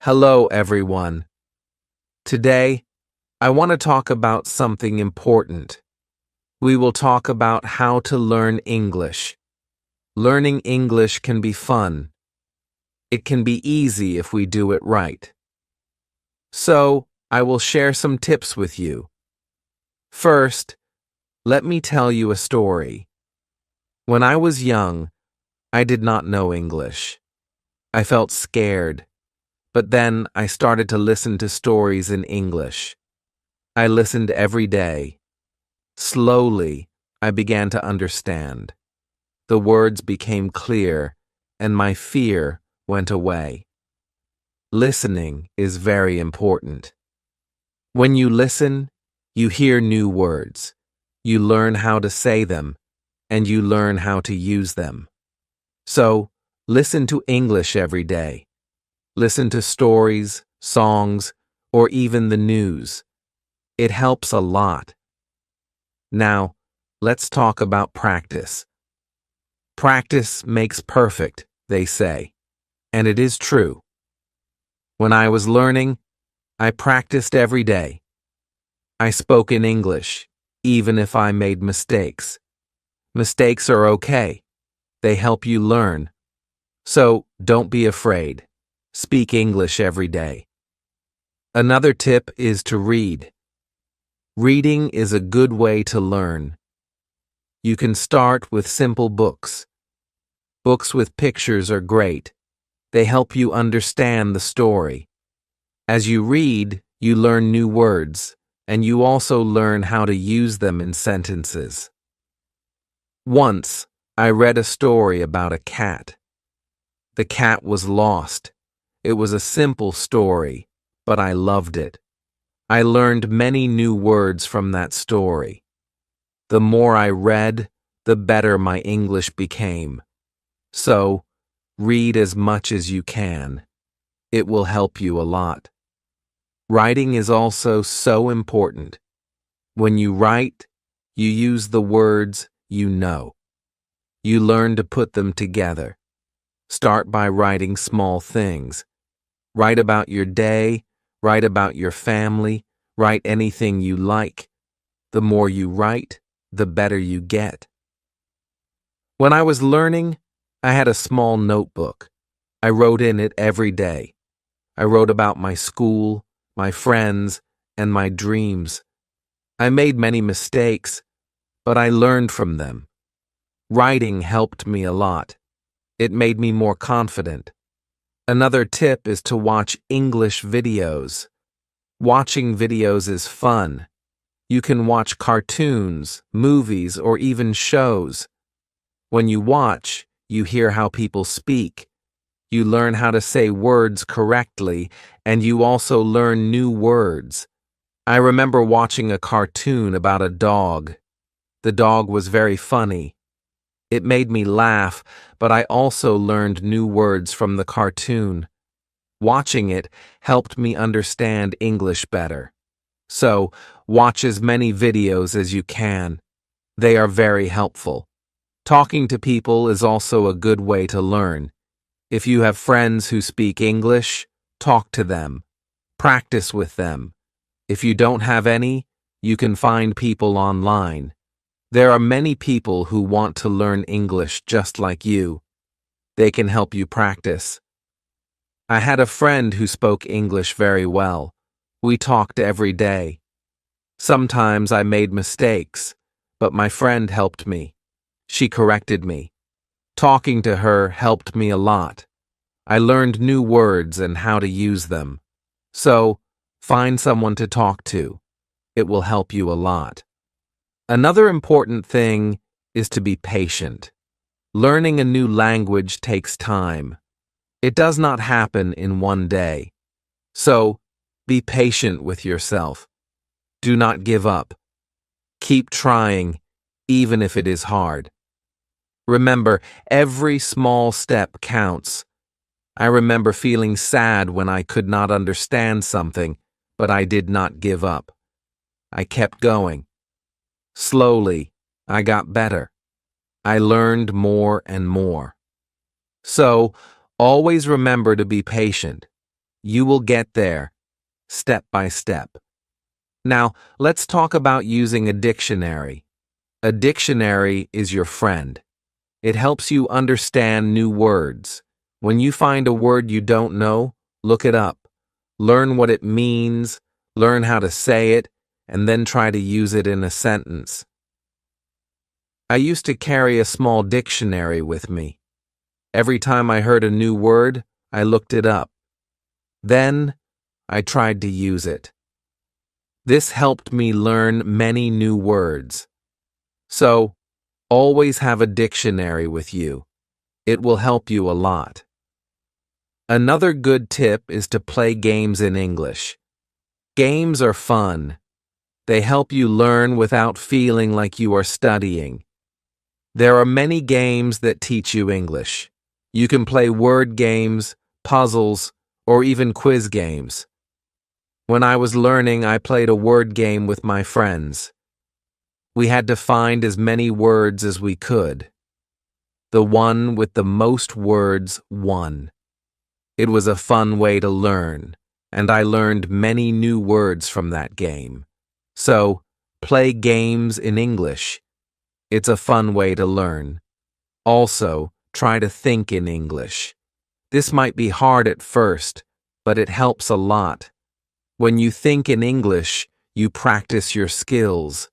Hello, everyone. Today, I want to talk about something important. We will talk about how to learn English. Learning English can be fun. It can be easy if we do it right. So, I will share some tips with you. First, let me tell you a story. When I was young, I did not know English. I felt scared. But then I started to listen to stories in English. I listened every day. Slowly, I began to understand. The words became clear, and my fear went away. Listening is very important. When you listen, you hear new words. You learn how to say them, and you learn how to use them. So, listen to English every day. Listen to stories, songs, or even the news. It helps a lot. Now, let's talk about practice. Practice makes perfect, they say, and it is true. When I was learning, I practiced every day. I spoke in English, even if I made mistakes. Mistakes are okay. They help you learn. So, don't be afraid. Speak English every day. Another tip is to read. Reading is a good way to learn. You can start with simple books. Books with pictures are great. They help you understand the story. As you read, you learn new words, and you also learn how to use them in sentences. Once, I read a story about a cat. The cat was lost. It was a simple story, but I loved it. I learned many new words from that story. The more I read, the better my English became. So, read as much as you can. It will help you a lot. Writing is also so important. When you write, you use the words you know. You learn to put them together. Start by writing small things. Write about your day, write about your family, write anything you like. The more you write, the better you get. When I was learning, I had a small notebook. I wrote in it every day. I wrote about my school, my friends, and my dreams. I made many mistakes, but I learned from them. Writing helped me a lot. It made me more confident. Another tip is to watch English videos. Watching videos is fun. You can watch cartoons, movies, or even shows. When you watch, you hear how people speak. You learn how to say words correctly, and you also learn new words. I remember watching a cartoon about a dog. The dog was very funny. It made me laugh, but I also learned new words from the cartoon. Watching it helped me understand English better. So, watch as many videos as you can. They are very helpful. Talking to people is also a good way to learn. If you have friends who speak English, talk to them. Practice with them. If you don't have any, you can find people online. There are many people who want to learn English just like you. They can help you practice. I had a friend who spoke English very well. We talked every day. Sometimes I made mistakes, but my friend helped me. She corrected me. Talking to her helped me a lot. I learned new words and how to use them. So, find someone to talk to. It will help you a lot. Another important thing is to be patient. Learning a new language takes time. It does not happen in one day. So, be patient with yourself. Do not give up. Keep trying, even if it is hard. Remember, every small step counts. I remember feeling sad when I could not understand something, but I did not give up. I kept going. Slowly, I got better. I learned more and more. So, always remember to be patient. You will get there, step by step. Now, let's talk about using a dictionary. A dictionary is your friend. It helps you understand new words. When you find a word you don't know, look it up. Learn what it means, learn how to say it, and then try to use it in a sentence. I used to carry a small dictionary with me. Every time I heard a new word, I looked it up. Then, I tried to use it. This helped me learn many new words. So, always have a dictionary with you. It will help you a lot. Another good tip is to play games in English. Games are fun. They help you learn without feeling like you are studying. There are many games that teach you English. You can play word games, puzzles, or even quiz games. When I was learning, I played a word game with my friends. We had to find as many words as we could. The one with the most words won. It was a fun way to learn, and I learned many new words from that game. So, play games in English. It's a fun way to learn. Also, try to think in English. This might be hard at first, but it helps a lot. When you think in English, you practice your skills.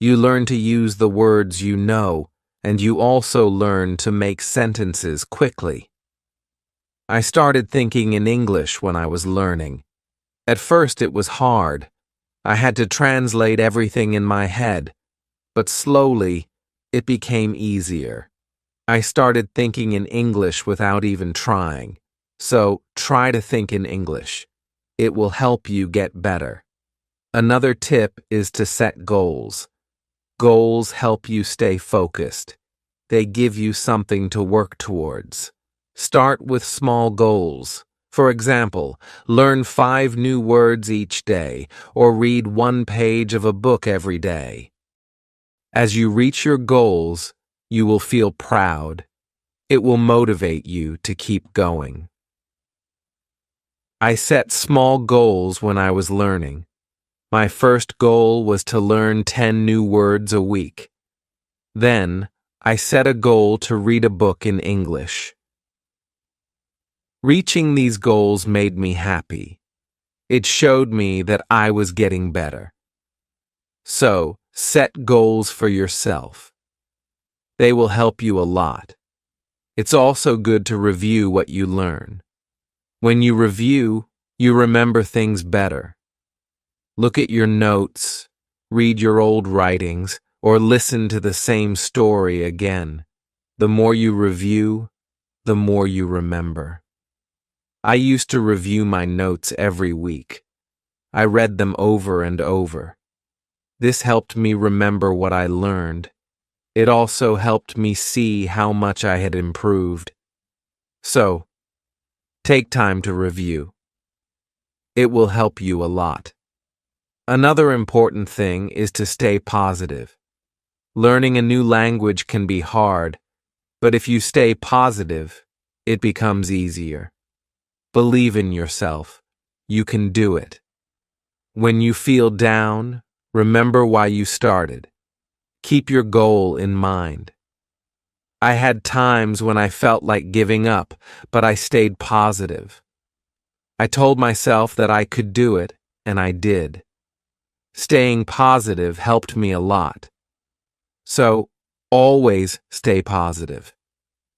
You learn to use the words you know, and you also learn to make sentences quickly. I started thinking in English when I was learning. At first it was hard. I had to translate everything in my head, but slowly it became easier. I started thinking in English without even trying. So try to think in English. It will help you get better. Another tip is to set goals. Goals help you stay focused. They give you something to work towards. Start with small goals. For example, learn 5 new words each day, or read 1 page of a book every day. As you reach your goals, you will feel proud. It will motivate you to keep going. I set small goals when I was learning. My first goal was to learn 10 new words a week. Then, I set a goal to read a book in English. Reaching these goals made me happy. It showed me that I was getting better. So, set goals for yourself. They will help you a lot. It's also good to review what you learn. When you review, you remember things better. Look at your notes, read your old writings, or listen to the same story again. The more you review, the more you remember. I used to review my notes every week. I read them over and over. This helped me remember what I learned. It also helped me see how much I had improved. So, take time to review. It will help you a lot. Another important thing is to stay positive. Learning a new language can be hard, but if you stay positive, it becomes easier. Believe in yourself. You can do it. When you feel down, remember why you started. Keep your goal in mind. I had times when I felt like giving up, but I stayed positive. I told myself that I could do it, and I did. Staying positive helped me a lot. So, always stay positive.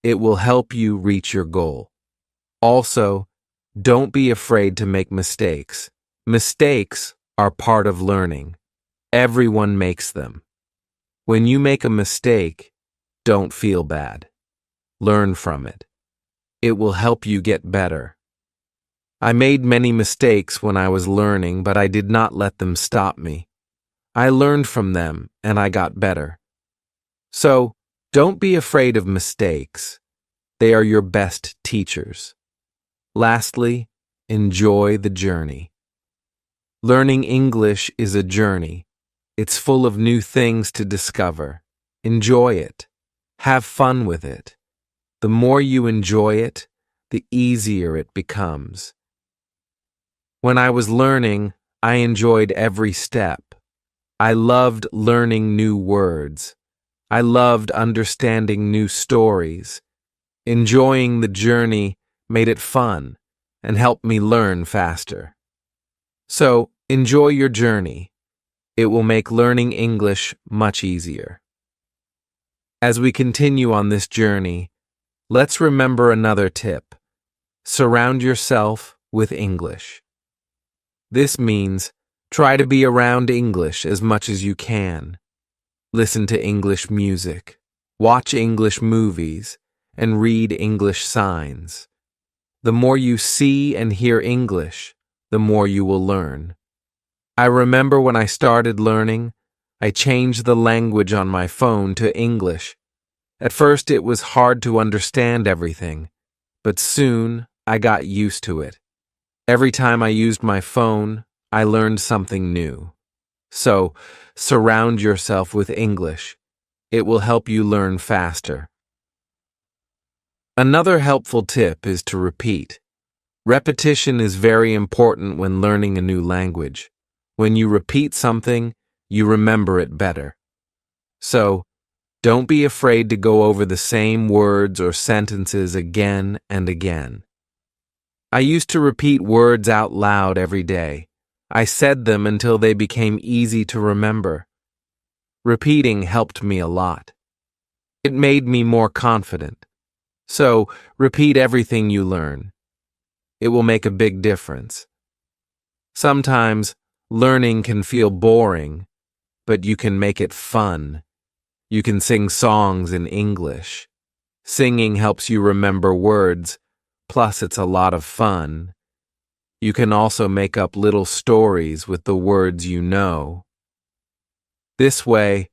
It will help you reach your goal. Also, don't be afraid to make mistakes. Mistakes are part of learning. Everyone makes them. When you make a mistake, don't feel bad. Learn from it. It will help you get better. I made many mistakes when I was learning, but I did not let them stop me. I learned from them, and I got better. So, don't be afraid of mistakes. They are your best teachers. Lastly, enjoy the journey. Learning English is a journey. It's full of new things to discover. Enjoy it. Have fun with it. The more you enjoy it, the easier it becomes. When I was learning, I enjoyed every step. I loved learning new words. I loved understanding new stories. Enjoying the journey made it fun and helped me learn faster. So, enjoy your journey. It will make learning English much easier. As we continue on this journey, let's remember another tip. Surround yourself with English. This means try to be around English as much as you can. Listen to English music, watch English movies, and read English signs. The more you see and hear English, the more you will learn. I remember when I started learning, I changed the language on my phone to English. At first it was hard to understand everything, but soon I got used to it. Every time I used my phone, I learned something new. So, surround yourself with English. It will help you learn faster. Another helpful tip is to repeat. Repetition is very important when learning a new language. When you repeat something, you remember it better. So, don't be afraid to go over the same words or sentences again and again. I used to repeat words out loud every day. I said them until they became easy to remember. Repeating helped me a lot. It made me more confident. So, repeat everything you learn. It will make a big difference. Sometimes, learning can feel boring, but you can make it fun. You can sing songs in English. Singing helps you remember words, plus it's a lot of fun. You can also make up little stories with the words you know. This way,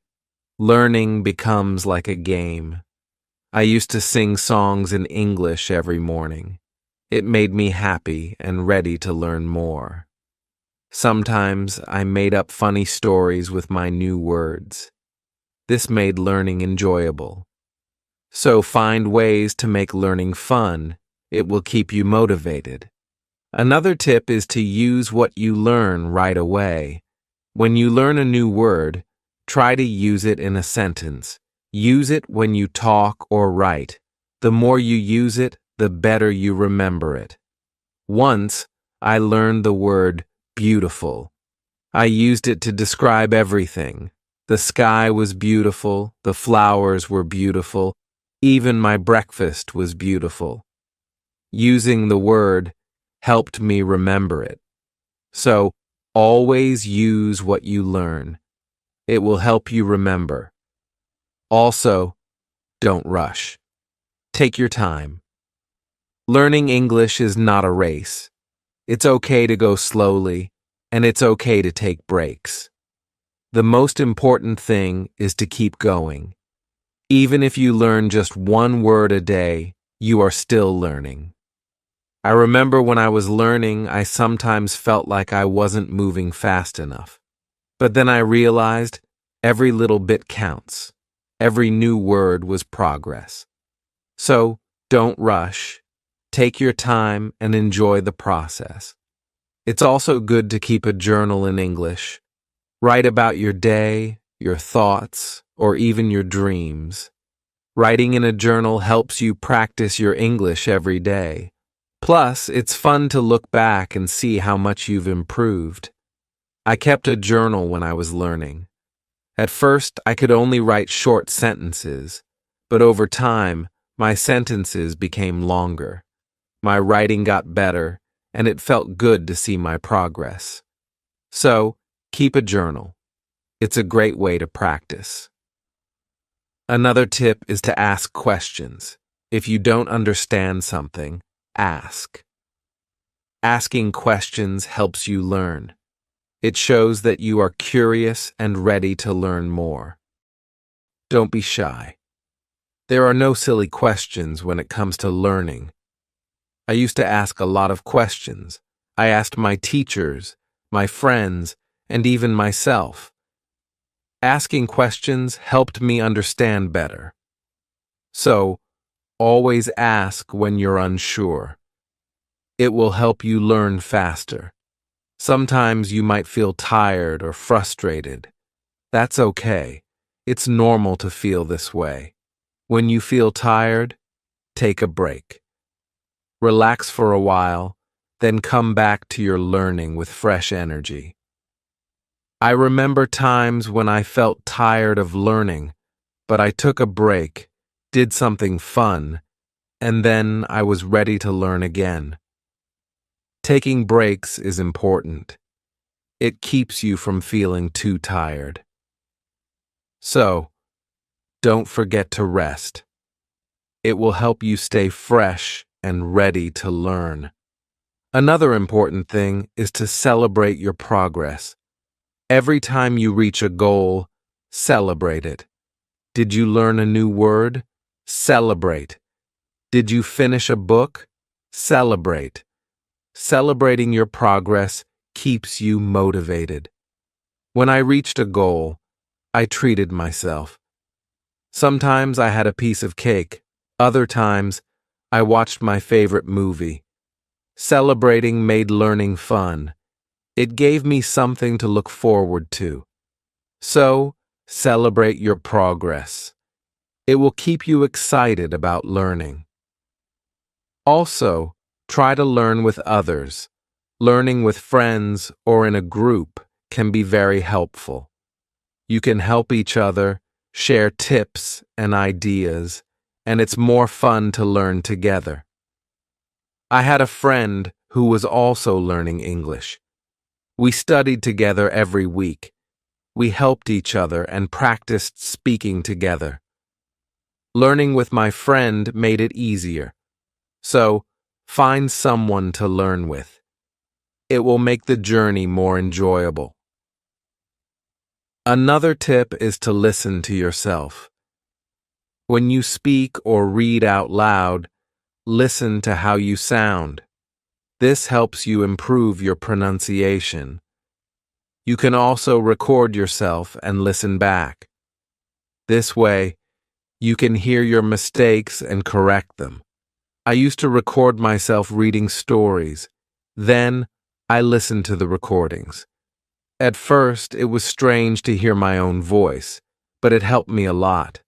learning becomes like a game. I used to sing songs in English every morning. It made me happy and ready to learn more. Sometimes I made up funny stories with my new words. This made learning enjoyable. So find ways to make learning fun. It will keep you motivated. Another tip is to use what you learn right away. When you learn a new word, try to use it in a sentence. Use it when you talk or write. The more you use it, the better you remember it. Once, I learned the word beautiful. I used it to describe everything. The sky was beautiful, the flowers were beautiful, even my breakfast was beautiful. Using the word helped me remember it. So, always use what you learn. It will help you remember. Also, don't rush. Take your time. Learning English is not a race. It's okay to go slowly, and it's okay to take breaks. The most important thing is to keep going. Even if you learn just one word a day, you are still learning. I remember when I was learning, I sometimes felt like I wasn't moving fast enough. But then I realized every little bit counts. Every new word was progress. So, don't rush. Take your time and enjoy the process. It's also good to keep a journal in English. Write about your day, your thoughts, or even your dreams. Writing in a journal helps you practice your English every day. Plus, it's fun to look back and see how much you've improved. I kept a journal when I was learning. At first, I could only write short sentences, but over time, my sentences became longer. My writing got better, and it felt good to see my progress. So, keep a journal. It's a great way to practice. Another tip is to ask questions. If you don't understand something, ask. Asking questions helps you learn. It shows that you are curious and ready to learn more. Don't be shy. There are no silly questions when it comes to learning. I used to ask a lot of questions. I asked my teachers, my friends, and even myself. Asking questions helped me understand better. So, always ask when you're unsure. It will help you learn faster. Sometimes you might feel tired or frustrated. That's okay. It's normal to feel this way. When you feel tired, take a break. Relax for a while, then come back to your learning with fresh energy. I remember times when I felt tired of learning, but I took a break, did something fun, and then I was ready to learn again. Taking breaks is important. It keeps you from feeling too tired. So, don't forget to rest. It will help you stay fresh and ready to learn. Another important thing is to celebrate your progress. Every time you reach a goal, celebrate it. Did you learn a new word? Celebrate. Did you finish a book? Celebrate. Celebrating your progress keeps you motivated. When I reached a goal, I treated myself. Sometimes I had a piece of cake. Other times, I watched my favorite movie. Celebrating made learning fun. It gave me something to look forward to. So, celebrate your progress. It will keep you excited about learning. Also, try to learn with others. Learning with friends or in a group can be very helpful. You can help each other, share tips and ideas, and it's more fun to learn together. I had a friend who was also learning English. We studied together every week. We helped each other and practiced speaking together. Learning with my friend made it easier. So, find someone to learn with. It will make the journey more enjoyable. Another tip is to listen to yourself. When you speak or read out loud, listen to how you sound. This helps you improve your pronunciation. You can also record yourself and listen back. This way, you can hear your mistakes and correct them. I used to record myself reading stories. Then, I listened to the recordings. At first, it was strange to hear my own voice, but it helped me a lot.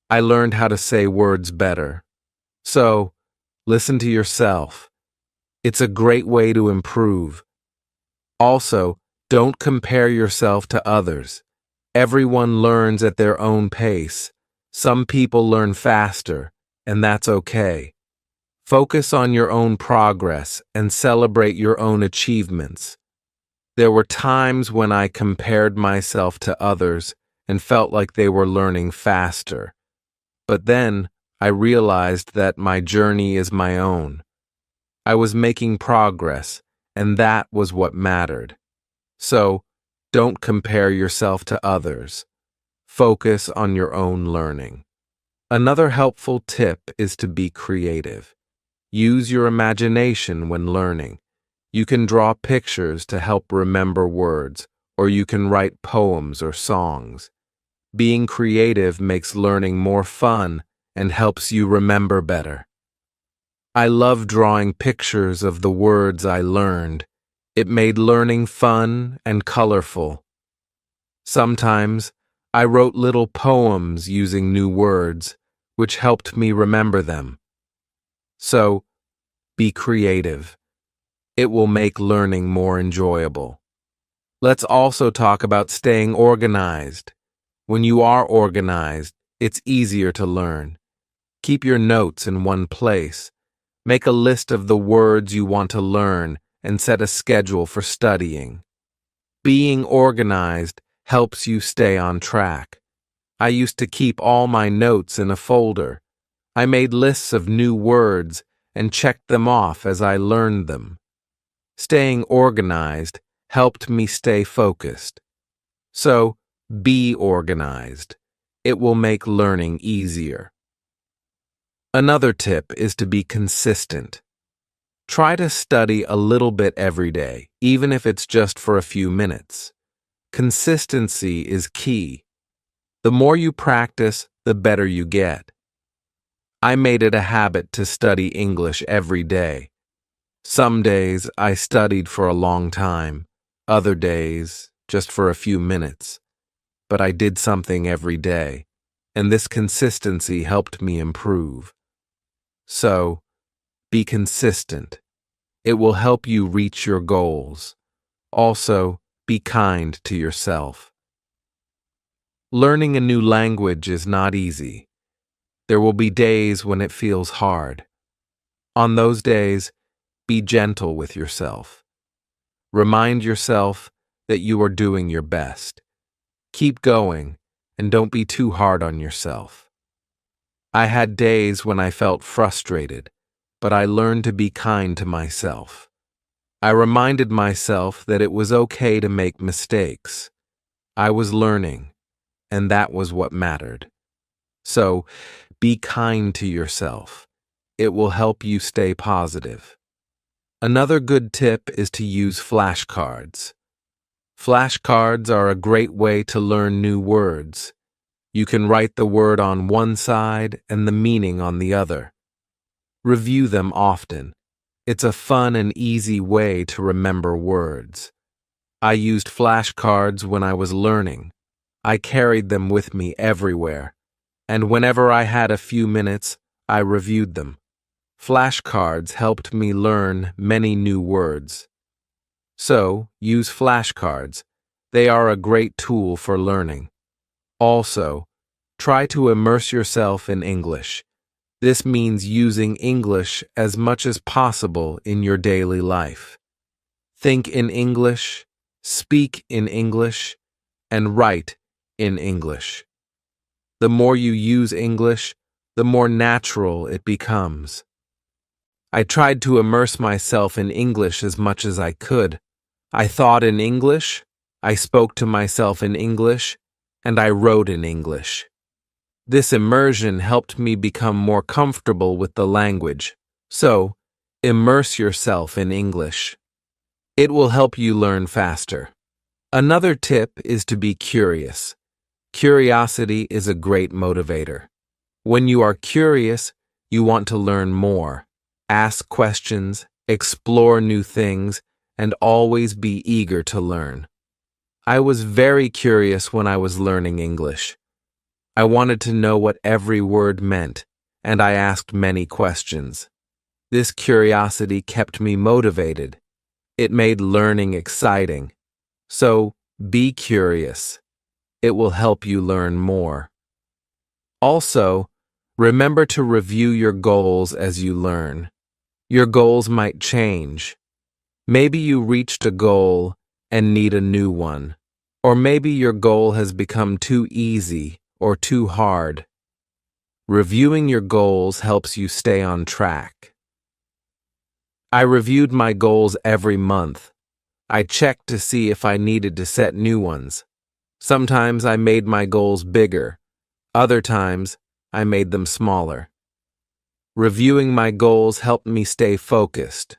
I learned how to say words better. So, listen to yourself. It's a great way to improve. Also, don't compare yourself to others. Everyone learns at their own pace. Some people learn faster, and that's okay. Focus on your own progress and celebrate your own achievements. There were times when I compared myself to others and felt like they were learning faster. But then I realized that my journey is my own. I was making progress, and that was what mattered. So, don't compare yourself to others. Focus on your own learning. Another helpful tip is to be creative. Use your imagination when learning. You can draw pictures to help remember words, or you can write poems or songs. Being creative makes learning more fun and helps you remember better. I love drawing pictures of the words I learned. It made learning fun and colorful. Sometimes, I wrote little poems using new words, which helped me remember them. So, be creative. It will make learning more enjoyable. Let's also talk about staying organized. When you are organized, it's easier to learn. Keep your notes in one place. Make a list of the words you want to learn and set a schedule for studying. Being organized helps you stay on track. I used to keep all my notes in a folder. I made lists of new words and checked them off as I learned them. Staying organized helped me stay focused. So, be organized. It will make learning easier. Another tip is to be consistent. Try to study a little bit every day, even if it's just for a few minutes. Consistency is key. The more you practice, the better you get. I made it a habit to study English every day. Some days I studied for a long time. Other days, just for a few minutes. But I did something every day, and this consistency helped me improve. So, be consistent. It will help you reach your goals. Also, be kind to yourself. Learning a new language is not easy. There will be days when it feels hard. On those days, be gentle with yourself. Remind yourself that you are doing your best. Keep going, and don't be too hard on yourself. I had days when I felt frustrated, but I learned to be kind to myself. I reminded myself that it was okay to make mistakes. I was learning, and that was what mattered. So, be kind to yourself. It will help you stay positive. Another good tip is to use flashcards. Flashcards are a great way to learn new words. You can write the word on one side and the meaning on the other. Review them often. It's a fun and easy way to remember words. I used flashcards when I was learning. I carried them with me everywhere, and whenever I had a few minutes, I reviewed them. Flashcards helped me learn many new words. So, use flashcards. They are a great tool for learning. Also, try to immerse yourself in English. This means using English as much as possible in your daily life. Think in English, speak in English, and write in English. The more you use English, the more natural it becomes. I tried to immerse myself in English as much as I could. I thought in English, I spoke to myself in English, and I wrote in English. This immersion helped me become more comfortable with the language. So, immerse yourself in English. It will help you learn faster. Another tip is to be curious. Curiosity is a great motivator. When you are curious, you want to learn more. Ask questions, explore new things, and always be eager to learn. I was very curious when I was learning English. I wanted to know what every word meant, and I asked many questions. This curiosity kept me motivated. It made learning exciting. So, be curious. It will help you learn more. Also, remember to review your goals as you learn. Your goals might change. Maybe you reached a goal and need a new one. Or maybe your goal has become too easy or too hard. Reviewing your goals helps you stay on track. I reviewed my goals every month. I checked to see if I needed to set new ones. Sometimes I made my goals bigger. Other times, I made them smaller. Reviewing my goals helped me stay focused.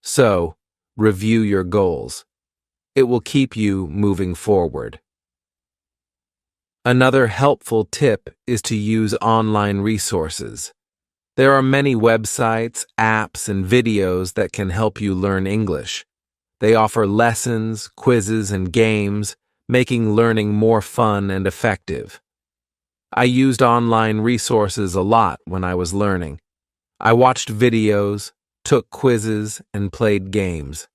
So, review your goals. It will keep you moving forward. Another helpful tip is to use online resources. There are many websites, apps, and videos that can help you learn English. They offer lessons, quizzes, and games, making learning more fun and effective. I used online resources a lot when I was learning. I watched videos, took quizzes, and played games.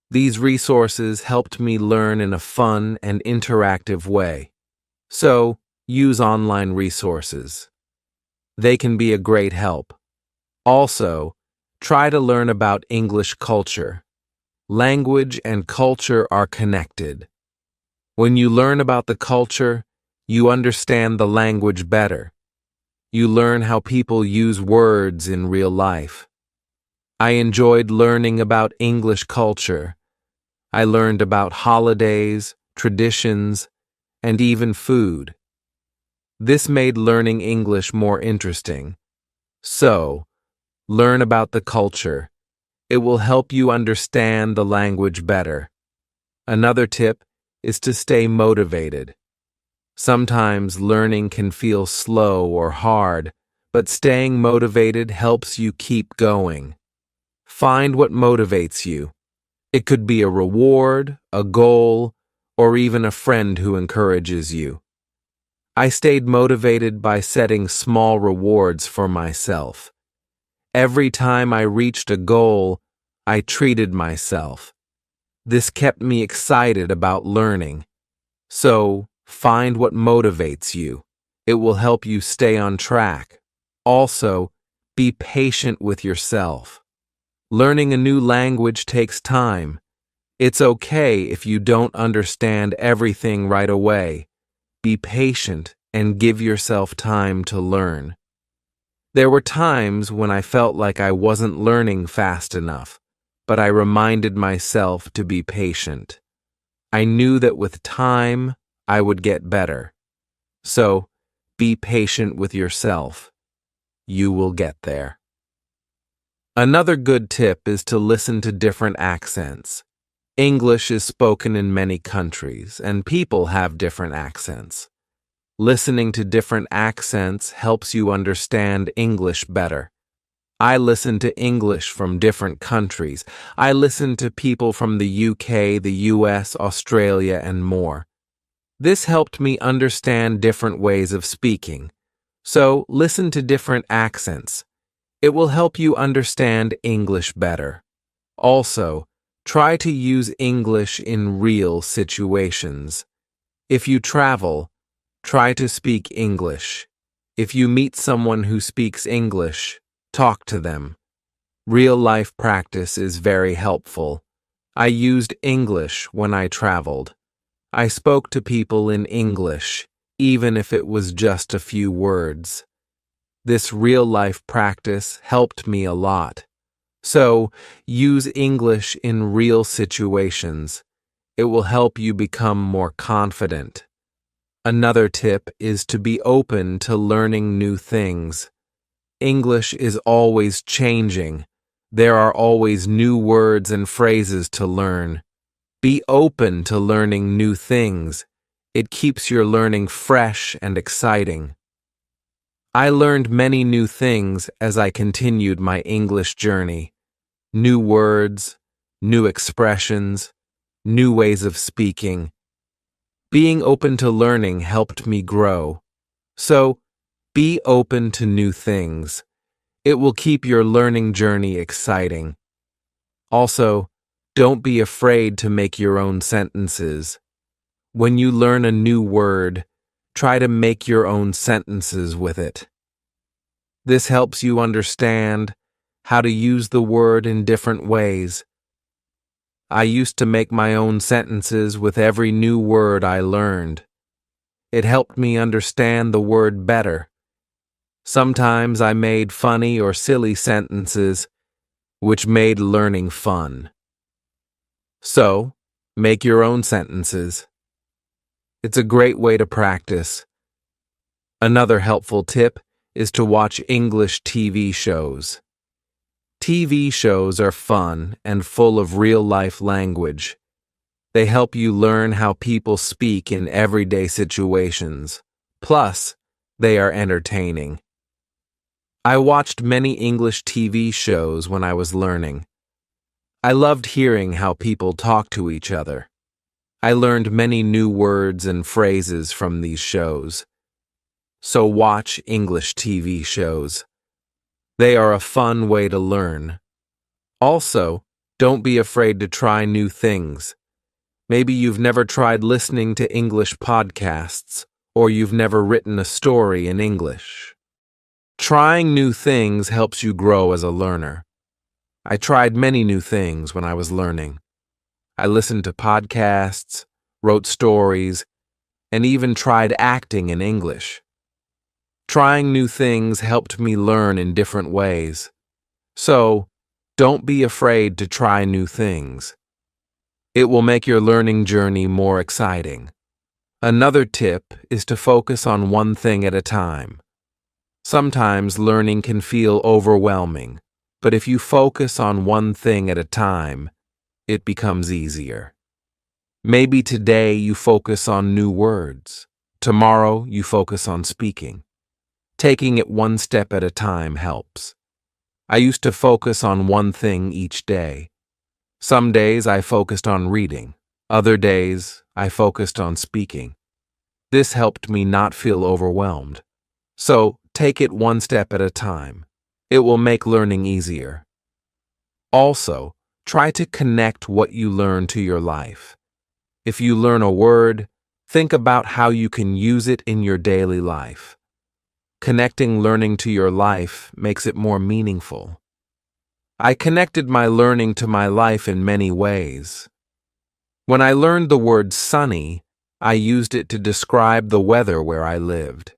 These resources helped me learn in a fun and interactive way. So, use online resources. They can be a great help. Also, try to learn about English culture. Language and culture are connected. When you learn about the culture, you understand the language better. You learn how people use words in real life. I enjoyed learning about English culture. I learned about holidays, traditions, and even food. This made learning English more interesting. So, learn about the culture. It will help you understand the language better. Another tip is to stay motivated. Sometimes learning can feel slow or hard, but staying motivated helps you keep going. Find what motivates you. It could be a reward, a goal, or even a friend who encourages you. I stayed motivated by setting small rewards for myself. Every time I reached a goal, I treated myself. This kept me excited about learning. So, find what motivates you. It will help you stay on track. Also, be patient with yourself. Learning a new language takes time. It's okay if you don't understand everything right away. Be patient and give yourself time to learn. There were times when I felt like I wasn't learning fast enough, but I reminded myself to be patient. I knew that with time, I would get better. So, be patient with yourself. You will get there. Another good tip is to listen to different accents. English is spoken in many countries, and people have different accents. Listening to different accents helps you understand English better. I listen to English from different countries. I listen to people from the UK, the US, Australia, and more. This helped me understand different ways of speaking. So, listen to different accents. It will help you understand English better. Also, try to use English in real situations. If you travel, try to speak English. If you meet someone who speaks English, talk to them. Real-life practice is very helpful. I used English when I traveled. I spoke to people in English, even if it was just a few words. This real-life practice helped me a lot. So, use English in real situations. It will help you become more confident. Another tip is to be open to learning new things. English is always changing. There are always new words and phrases to learn. Be open to learning new things. It keeps your learning fresh and exciting. I learned many new things as I continued my English journey. New words, new expressions, new ways of speaking. Being open to learning helped me grow. So, be open to new things. It will keep your learning journey exciting. Also, don't be afraid to make your own sentences. When you learn a new word, try to make your own sentences with it. This helps you understand how to use the word in different ways. I used to make my own sentences with every new word I learned. It helped me understand the word better. Sometimes I made funny or silly sentences, which made learning fun. So, make your own sentences. It's a great way to practice. Another helpful tip is to watch English TV shows. TV shows are fun and full of real-life language. They help you learn how people speak in everyday situations. Plus, they are entertaining. I watched many English TV shows when I was learning. I loved hearing how people talk to each other. I learned many new words and phrases from these shows. So watch English TV shows. They are a fun way to learn. Also, don't be afraid to try new things. Maybe you've never tried listening to English podcasts, or you've never written a story in English. Trying new things helps you grow as a learner. I tried many new things when I was learning. I listened to podcasts, wrote stories, and even tried acting in English. Trying new things helped me learn in different ways. So, don't be afraid to try new things. It will make your learning journey more exciting. Another tip is to focus on one thing at a time. Sometimes learning can feel overwhelming, but if you focus on one thing at a time, it becomes easier. Maybe today you focus on new words. Tomorrow you focus on speaking. Taking it one step at a time helps. I used to focus on one thing each day. Some days I focused on reading. Other days I focused on speaking. This helped me not feel overwhelmed. So take it one step at a time. It will make learning easier. Also, try to connect what you learn to your life. If you learn a word, think about how you can use it in your daily life. Connecting learning to your life makes it more meaningful. I connected my learning to my life in many ways. When I learned the word sunny, I used it to describe the weather where I lived.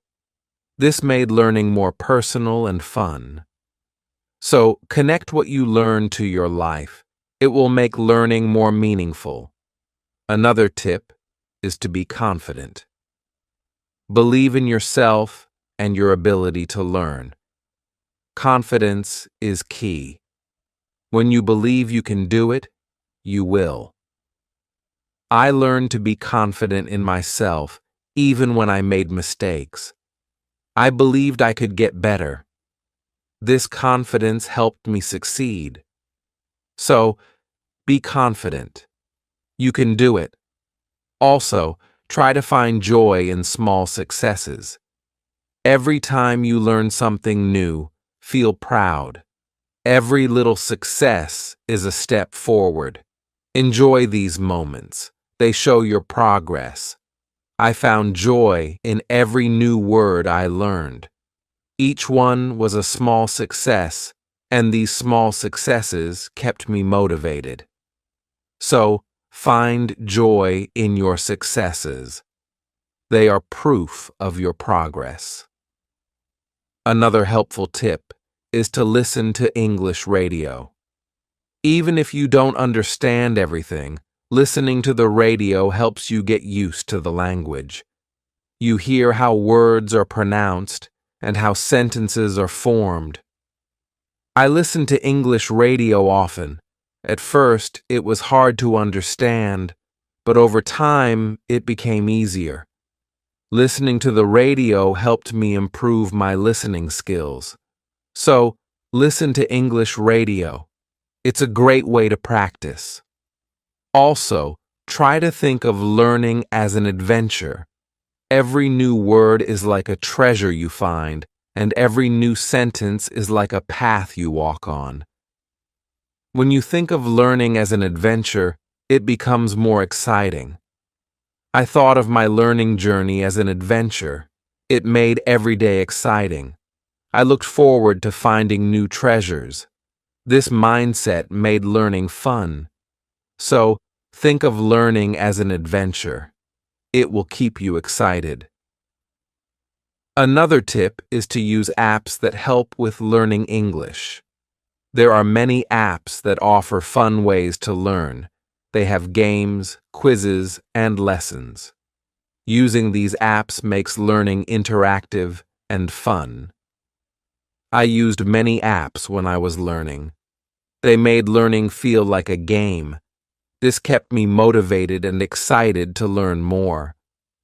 This made learning more personal and fun. So, connect what you learn to your life. It will make learning more meaningful. Another tip is to be confident. Believe in yourself and your ability to learn. Confidence is key. When you believe you can do it, you will. I learned to be confident in myself even when I made mistakes. I believed I could get better. This confidence helped me succeed. So, be confident. You can do it. Also, try to find joy in small successes. Every time you learn something new, feel proud. Every little success is a step forward. Enjoy these moments. They show your progress. I found joy in every new word I learned. Each one was a small success, and these small successes kept me motivated. So, find joy in your successes. They are proof of your progress. Another helpful tip is to listen to English radio. Even if you don't understand everything, listening to the radio helps you get used to the language. You hear how words are pronounced and how sentences are formed. I listen to English radio often. At first, it was hard to understand, but over time, it became easier. Listening to the radio helped me improve my listening skills. So, listen to English radio. It's a great way to practice. Also, try to think of learning as an adventure. Every new word is like a treasure you find, and every new sentence is like a path you walk on. When you think of learning as an adventure, it becomes more exciting. I thought of my learning journey as an adventure. It made every day exciting. I looked forward to finding new treasures. This mindset made learning fun. So, think of learning as an adventure. It will keep you excited. Another tip is to use apps that help with learning English. There are many apps that offer fun ways to learn. They have games, quizzes, and lessons. Using these apps makes learning interactive and fun. I used many apps when I was learning. They made learning feel like a game. This kept me motivated and excited to learn more.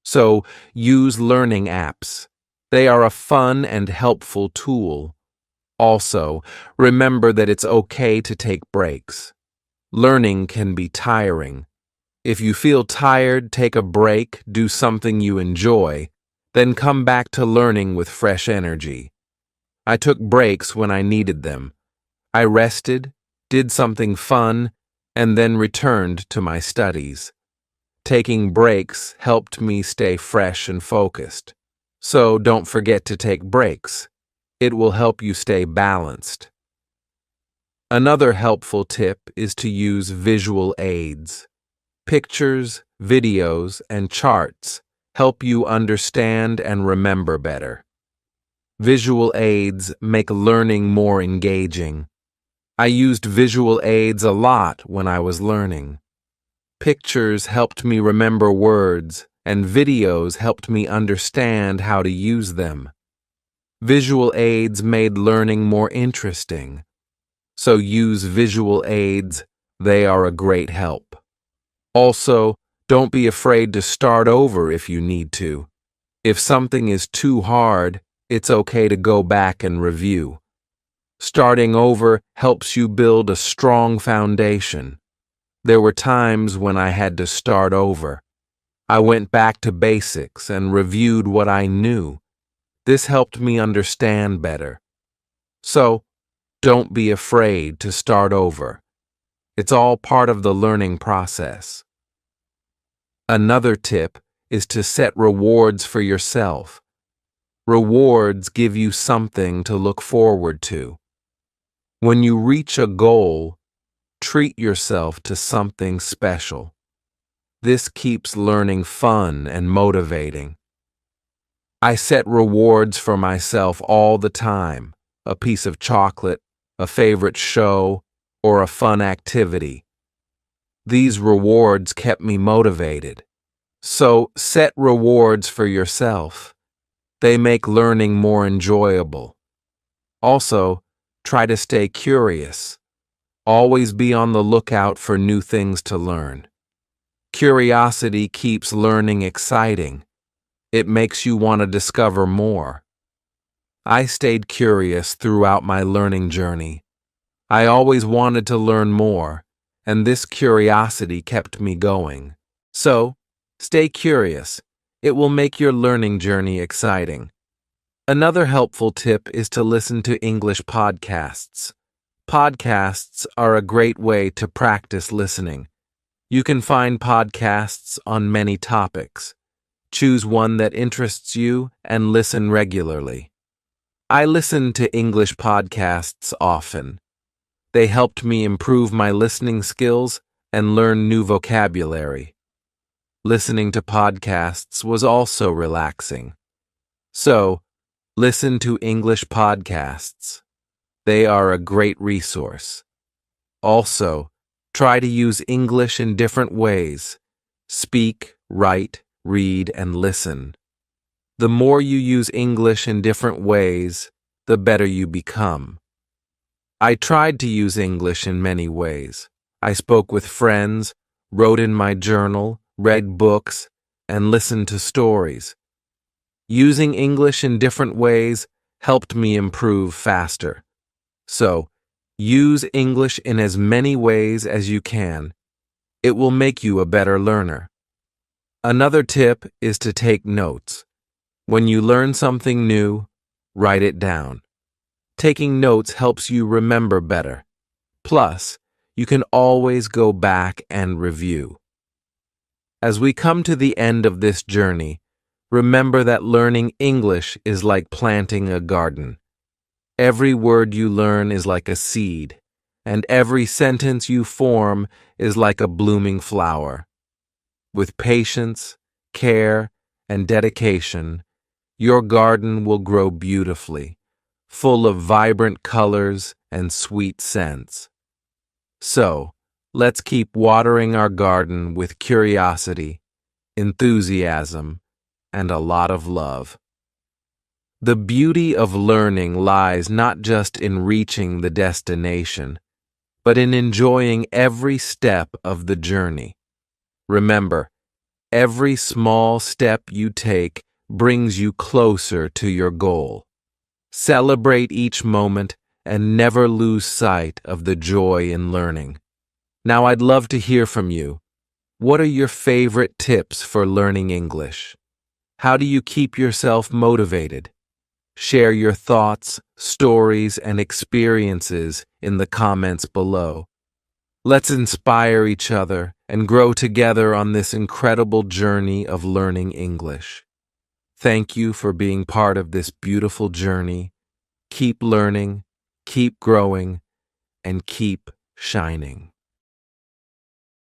So, use learning apps. They are a fun and helpful tool. Also, remember that it's okay to take breaks. Learning can be tiring. If you feel tired, take a break, do something you enjoy, then come back to learning with fresh energy. I took breaks when I needed them. I rested, did something fun, and then returned to my studies. Taking breaks helped me stay fresh and focused. So don't forget to take breaks. It will help you stay balanced. Another helpful tip is to use visual aids. Pictures, videos, and charts help you understand and remember better. Visual aids make learning more engaging. I used visual aids a lot when I was learning. Pictures helped me remember words, and videos helped me understand how to use them. Visual aids made learning more interesting. So use visual aids. They are a great help. Also, don't be afraid to start over if you need to. If something is too hard, it's okay to go back and review. Starting over helps you build a strong foundation. There were times when I had to start over. I went back to basics and reviewed what I knew. This helped me understand better. So, don't be afraid to start over. It's all part of the learning process. Another tip is to set rewards for yourself. Rewards give you something to look forward to. When you reach a goal, treat yourself to something special. This keeps learning fun and motivating. I set rewards for myself all the time: a piece of chocolate, a favorite show, or a fun activity. These rewards kept me motivated. So set rewards for yourself. They make learning more enjoyable. Also, try to stay curious. Always be on the lookout for new things to learn. Curiosity keeps learning exciting. It makes you want to discover more. I stayed curious throughout my learning journey. I always wanted to learn more, and this curiosity kept me going. So, stay curious. It will make your learning journey exciting. Another helpful tip is to listen to English podcasts. Podcasts are a great way to practice listening. You can find podcasts on many topics. Choose one that interests you and listen regularly. I listen to English podcasts often. They helped me improve my listening skills and learn new vocabulary. Listening to podcasts was also relaxing. So, listen to English podcasts. They are a great resource. Also, try to use English in different ways. Speak, write, read, and listen. The more you use English in different ways, the better you become. I tried to use English in many ways. I spoke with friends, wrote in my journal, read books, and listened to stories. Using English in different ways helped me improve faster. So, use English in as many ways as you can. It will make you a better learner. Another tip is to take notes. When you learn something new, write it down. Taking notes helps you remember better. Plus, you can always go back and review. As we come to the end of this journey, remember that learning English is like planting a garden. Every word you learn is like a seed, and every sentence you form is like a blooming flower. With patience, care, and dedication, your garden will grow beautifully, full of vibrant colors and sweet scents. So, let's keep watering our garden with curiosity, enthusiasm, and a lot of love. The beauty of learning lies not just in reaching the destination, but in enjoying every step of the journey. Remember, every small step you take brings you closer to your goal. Celebrate each moment and never lose sight of the joy in learning. Now I'd love to hear from you. What are your favorite tips for learning English? How do you keep yourself motivated? Share your thoughts, stories, and experiences in the comments below. Let's inspire each other and grow together on this incredible journey of learning English. Thank you for being part of this beautiful journey. Keep learning, keep growing, and keep shining.